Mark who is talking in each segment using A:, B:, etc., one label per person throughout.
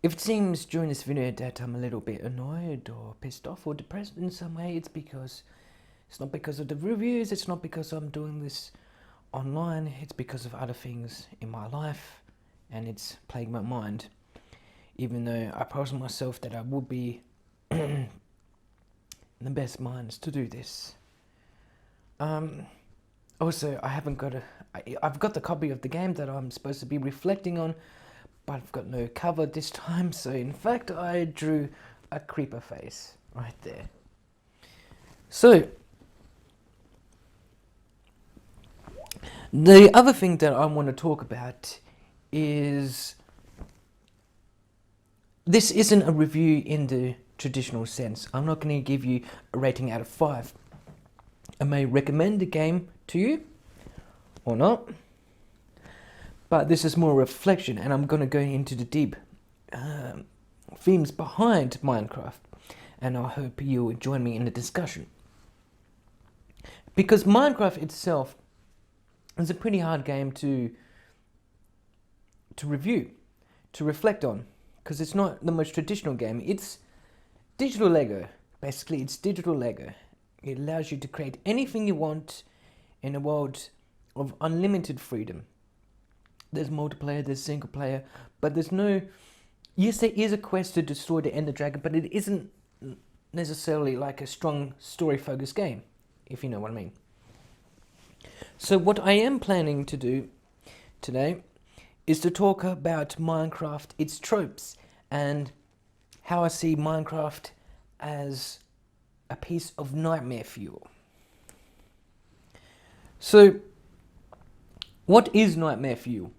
A: If it seems during this video that I'm a little bit annoyed or pissed off or depressed in some way, it's not because of the reviews, it's not because I'm doing this online, it's because of other things in my life, and it's plaguing my mind. Even though I promised myself that I would be in the best minds to do this. Also, I've got the copy of the game that I'm supposed to be reflecting on, but I've got no cover this time, so in fact I drew a creeper face right there. So, the other thing that I want to talk about is, this isn't a review in the traditional sense. I'm not going to give you a rating out of 5. I may recommend the game to you, or not, but this is more reflection, and I'm going to go into the deep themes behind Minecraft, and I hope you'll join me in the discussion. Because Minecraft itself is a pretty hard game to review, to reflect on, because it's not the most traditional game. It's digital Lego. Basically, it's digital Lego. It allows you to create anything you want in a world of unlimited freedom. There's multiplayer, there's single player, but there's no... Yes, there is a quest to destroy the Ender Dragon, but it isn't necessarily like a strong story-focused game, if you know what I mean. So what I am planning to do today is to talk about Minecraft, its tropes, and how I see Minecraft as a piece of nightmare fuel. So, what is nightmare fuel?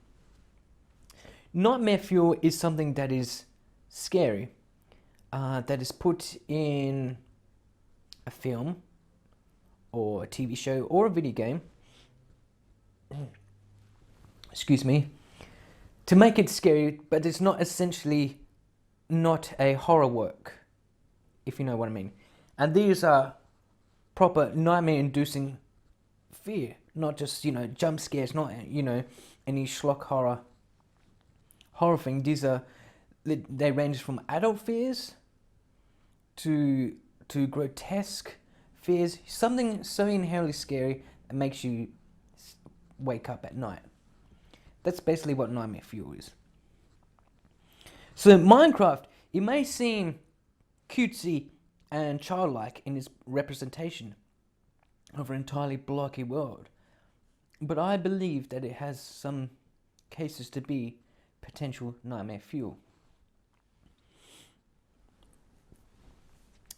A: Nightmare fuel is something that is scary, that is put in a film, or a TV show, or a video game, excuse me, to make it scary, but it's not essentially not a horror work, if you know what I mean. And these are proper nightmare-inducing fear, not just, jump scares, not, any schlock horror thing. They range from adult fears to grotesque fears, something so inherently scary that makes you wake up at night. That's basically what nightmare fuel is. So Minecraft, it may seem cutesy and childlike in its representation of an entirely blocky world, but I believe that it has some cases to be potential nightmare fuel.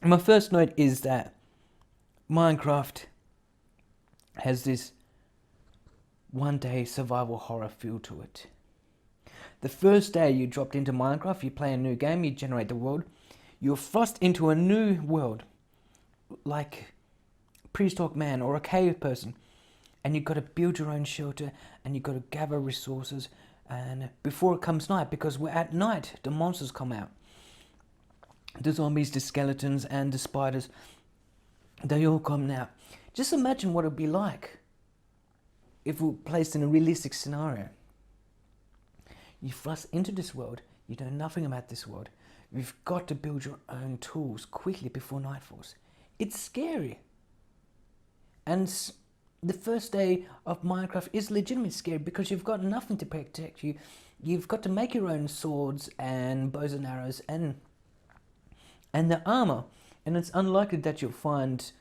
A: My first note is that Minecraft has this one-day survival horror feel to it. The first day you dropped into Minecraft, you play a new game, you generate the world, you're thrust into a new world, like prehistoric man or a cave person, and you've got to build your own shelter, and you've got to gather resources, and before it comes night, because we're at night, the monsters come out. The zombies, the skeletons, and the spiders, they all come out. Just imagine what it would be like if we were placed in a realistic scenario. You thrust into this world, you know nothing about this world, you've got to build your own tools quickly before night falls. It's scary. And the first day of Minecraft is legitimately scary because you've got nothing to protect you. You've got to make your own swords and bows and arrows and the armor. And it's unlikely that you'll find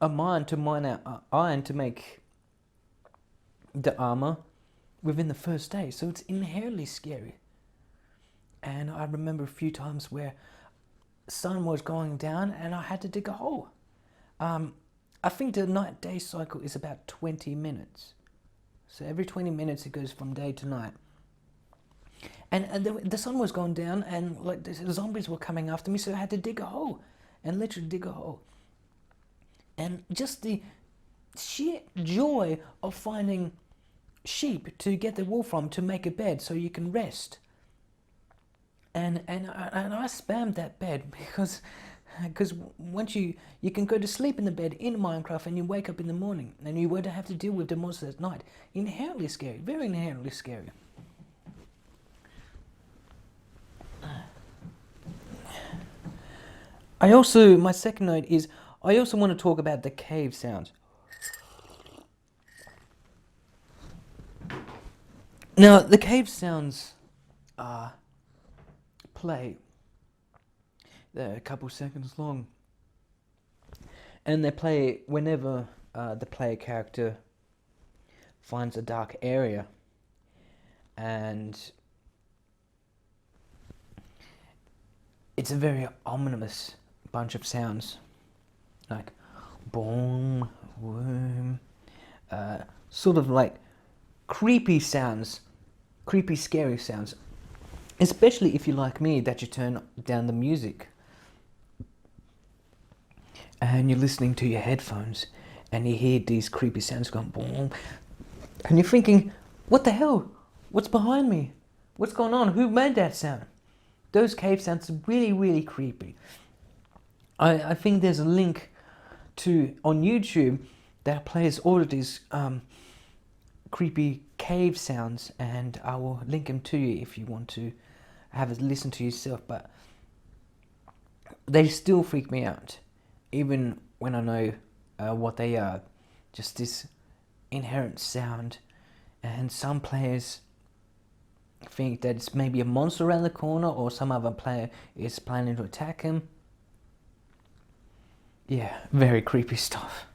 A: a mine to mine out iron to make the armor within the first day. So it's inherently scary. And I remember a few times where sun was going down and I had to dig a hole. I think the night-day cycle is about 20 minutes. So every 20 minutes it goes from day to night. And the sun was going down and like the zombies were coming after me, so I had to dig a hole. And literally dig a hole. And just the sheer joy of finding sheep to get the wool from to make a bed so you can rest. And I spammed that bed because once you can go to sleep in the bed in Minecraft and you wake up in the morning and you won't have to deal with the monsters at night. Inherently scary, very inherently scary. My second note is, I also want to talk about the cave sounds. Now, the cave sounds play. They're a couple seconds long. And they play whenever the player character finds a dark area. And it's a very ominous bunch of sounds. Like Bong, Woooo, sort of like creepy sounds, creepy, scary sounds. Especially if you're like me, that you turn down the music and you're listening to your headphones and you hear these creepy sounds going boom, and you're thinking, what the hell? What's behind me? What's going on? Who made that sound? Those cave sounds are really, really creepy. I think there's a link to on YouTube that plays all of these creepy cave sounds, and I will link them to you if you want to have a listen to yourself. But they still freak me out, even when I know what they are. Just this inherent sound, and some players think that it's maybe a monster around the corner, or some other player is planning to attack him. Yeah, very creepy stuff.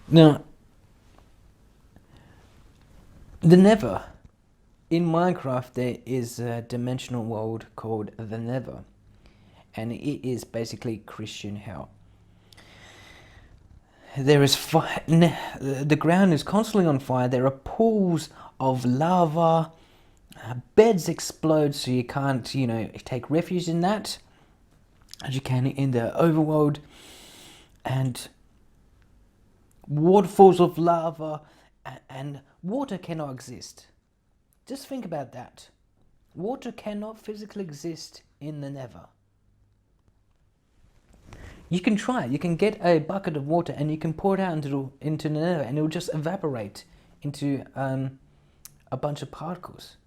A: Now, the Nether. In Minecraft, there is a dimensional world called the Nether, and it is basically Christian hell. There is fire. The ground is constantly on fire. There are pools of lava. Beds explode, so you can't, take refuge in that, as you can in the overworld. And waterfalls of lava, and water cannot exist. Just think about that. Water cannot physically exist in the Nether. You can try it. You can get a bucket of water and you can pour it out into the Nether, and it will just evaporate into a bunch of particles.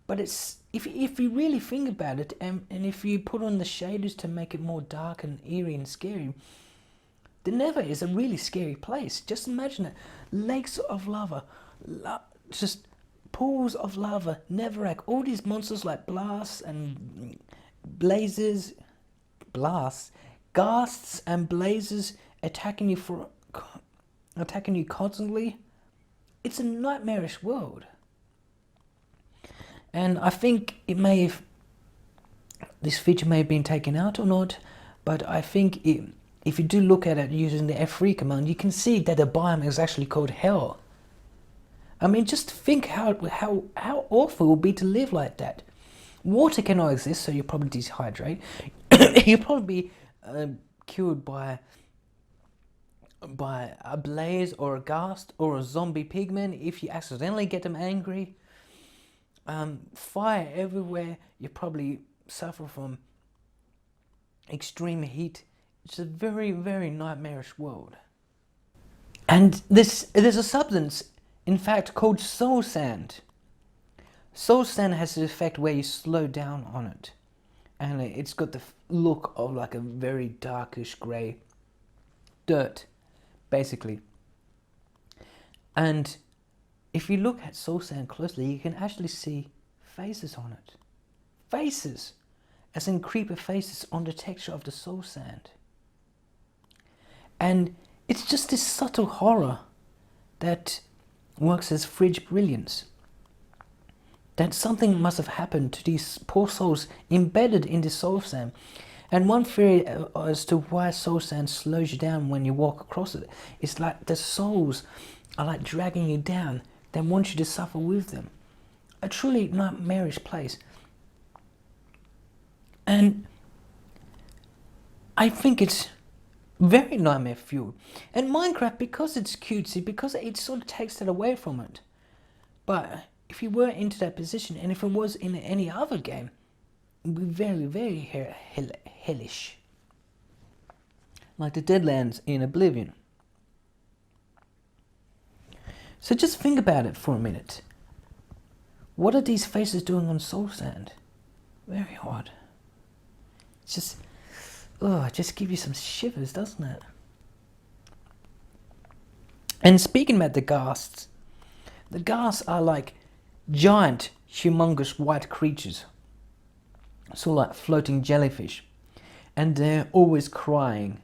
A: But it's if you really think about it, and if you put on the shaders to make it more dark and eerie and scary, the Nether is a really scary place. Just imagine it. Lakes of lava, just pools of lava, nethetack, all these monsters like blasts and blazes, ghasts and blazes attacking you constantly. It's a nightmarish world. And I think this feature may have been taken out or not, but I think if you do look at it using the F3 command, you can see that the biome is actually called Hell. I mean, just think how awful it would be to live like that. Water cannot exist, so you'll probably dehydrate. You'll probably be killed by a blaze or a ghast or a zombie pigman if you accidentally get them angry. Fire everywhere. You probably suffer from extreme heat. It's a very, very nightmarish world. And there's a substance, in fact, called soul sand. Soul sand has an effect where you slow down on it, and it's got the look of like a very darkish grey dirt, basically. And if you look at soul sand closely, you can actually see faces on it. Faces, as in creeper faces on the texture of the soul sand. And it's just this subtle horror that works as fridge brilliance. That something must have happened to these poor souls embedded in the soul sand. And one theory as to why soul sand slows you down when you walk across it, it's like the souls are like dragging you down. They want you to suffer with them. A truly nightmarish place. And I think it's very nightmare fueled. And Minecraft, because it's cutesy, because it sort of takes that away from it. But if you were into that position, and if it was in any other game, it would be very, very hellish. Like the Deadlands in Oblivion. So just think about it for a minute. What are these faces doing on soul sand? Very odd. It's just, oh, it just gives you some shivers, doesn't it? And speaking about the ghasts are like giant, humongous white creatures. Sort of like floating jellyfish. And they're always crying.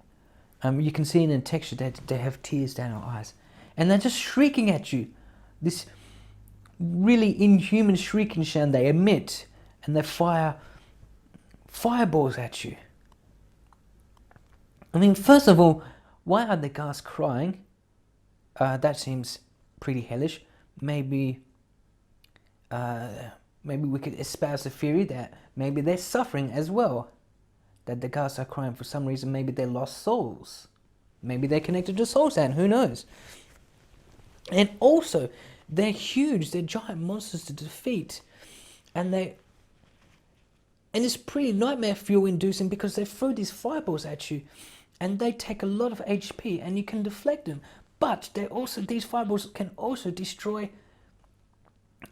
A: You can see in the texture that they have tears down their eyes. And they're just shrieking at you. This really inhuman shrieking sound they emit. And they fire fireballs at you. I mean, first of all, why are the ghasts crying? That seems pretty hellish. Maybe we could espouse the theory that maybe they're suffering as well. That the ghasts are crying for some reason. Maybe they lost souls. Maybe they're connected to soul sand. Who knows? And also, they're huge. They're giant monsters to defeat, and it's pretty nightmare fuel inducing because they throw these fireballs at you, and they take a lot of HP, and you can deflect them. But these fireballs can also destroy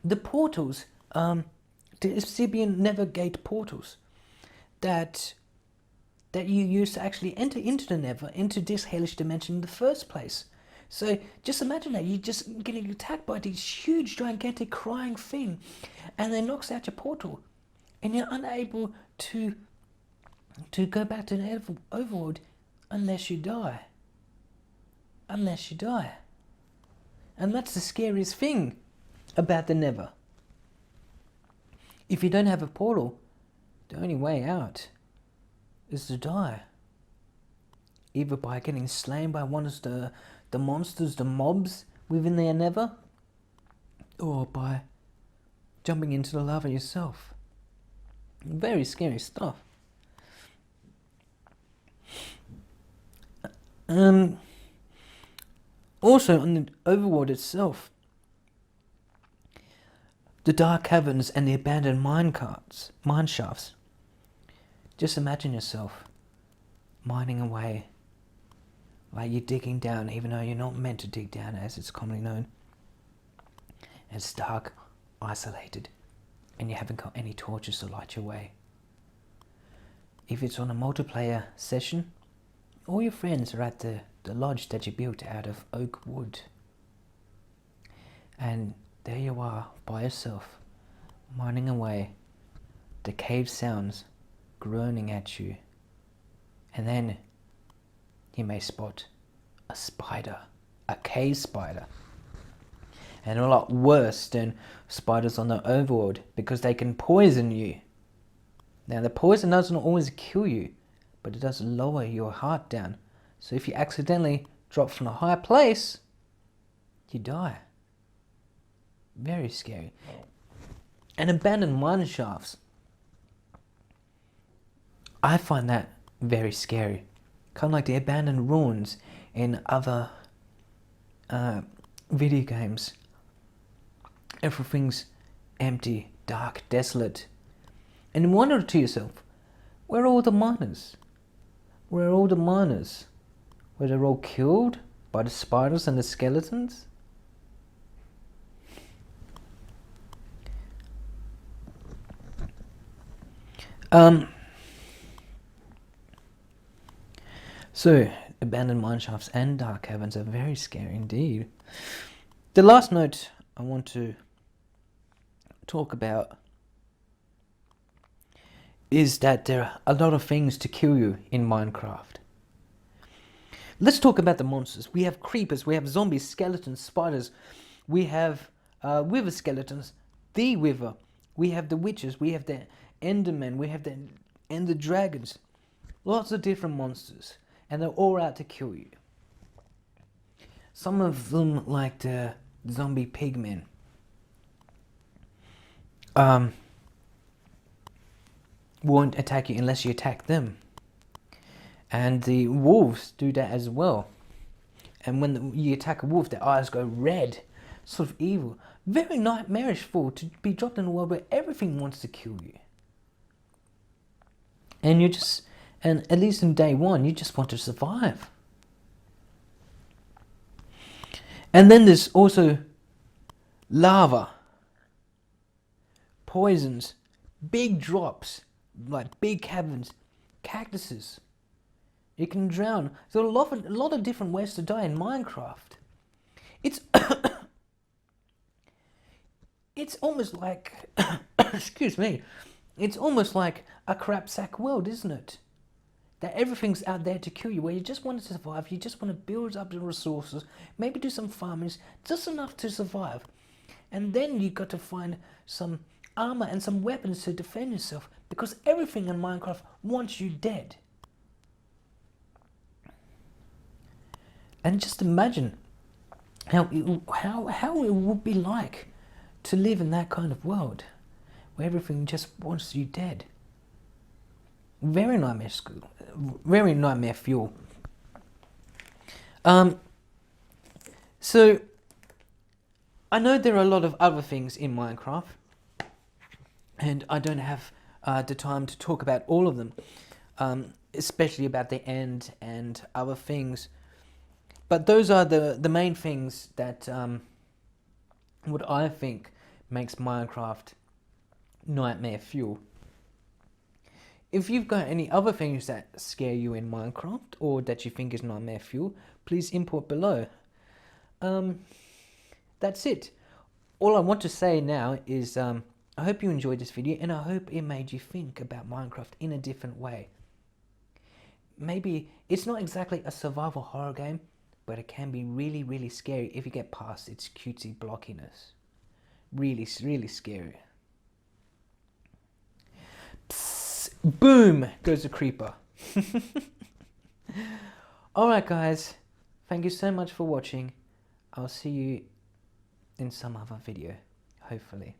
A: the portals, the Sibian Nether gate portals, that you use to actually enter into the Nether, into this hellish dimension in the first place. So just imagine that you're just getting attacked by this huge, gigantic, crying thing, and it knocks out your portal, and you're unable to go back to the overworld unless you die. Unless you die. And that's the scariest thing about the Nether. If you don't have a portal, the only way out is to die. Either by getting slain by one of the monsters, the mobs within the Nether, or by jumping into the lava yourself. Very scary stuff. Also, on the overworld itself, the dark caverns and the abandoned mine shafts. Just imagine yourself mining away, like you're digging down, even though you're not meant to dig down, as it's commonly known. And it's dark, isolated, and you haven't got any torches to light your way. If it's on a multiplayer session, all your friends are at the lodge that you built out of oak wood. And there you are, by yourself, mining away, the cave sounds groaning at you. And then you may spot a spider, a cave spider. And a lot worse than spiders on the overworld, because they can poison you. Now the poison doesn't always kill you, but it does lower your heart down. So if you accidentally drop from a high place, you die. Very scary. And abandoned mine shafts, I find that very scary. Kind of like the abandoned ruins in other video games. Everything's empty, dark, desolate. And you wonder to yourself, where are all the miners? Where are all the miners? Were they all killed by the spiders and the skeletons? So, abandoned mine shafts and dark caverns are very scary indeed. The last note I want to talk about is that there are a lot of things to kill you in Minecraft. Let's talk about the monsters. We have creepers, we have zombies, skeletons, spiders, we have wither skeletons, the wither, we have the witches, we have the endermen, we have the ender dragons. Lots of different monsters, and they're all out to kill you. Some of them, like the zombie pigmen, won't attack you unless you attack them. And the wolves do that as well. And when you attack a wolf, their eyes go red, sort of evil. Very nightmarish thought to be dropped in a world where everything wants to kill you. And and at least in day one, you just want to survive. And then there's also lava, poisons, big drops, like big caverns, cactuses. You can drown. There's a lot of different ways to die in Minecraft. It's it's almost like excuse me. It's almost like a crap sack world, isn't it? That everything's out there to kill you, where you just want to survive, you just want to build up the resources, maybe do some farming, just enough to survive. And then you got to find some armor and some weapons to defend yourself, because everything in Minecraft wants you dead. And just imagine how it would be like to live in that kind of world, where everything just wants you dead. Very nightmare school, very nightmare fuel. So I know there are a lot of other things in Minecraft, and I don't have the time to talk about all of them, especially about the end and other things. But those are the main things that what I think makes Minecraft nightmare fuel. If you've got any other things that scare you in Minecraft or that you think is nightmare fuel, please input below. That's it. All I want to say now is I hope you enjoyed this video, and I hope it made you think about Minecraft in a different way. Maybe it's not exactly a survival horror game, but it can be really, really scary if you get past its cutesy blockiness. Really, really scary. Psst, boom goes the creeper. Alright guys, thank you so much for watching. I'll see you in some other video, hopefully.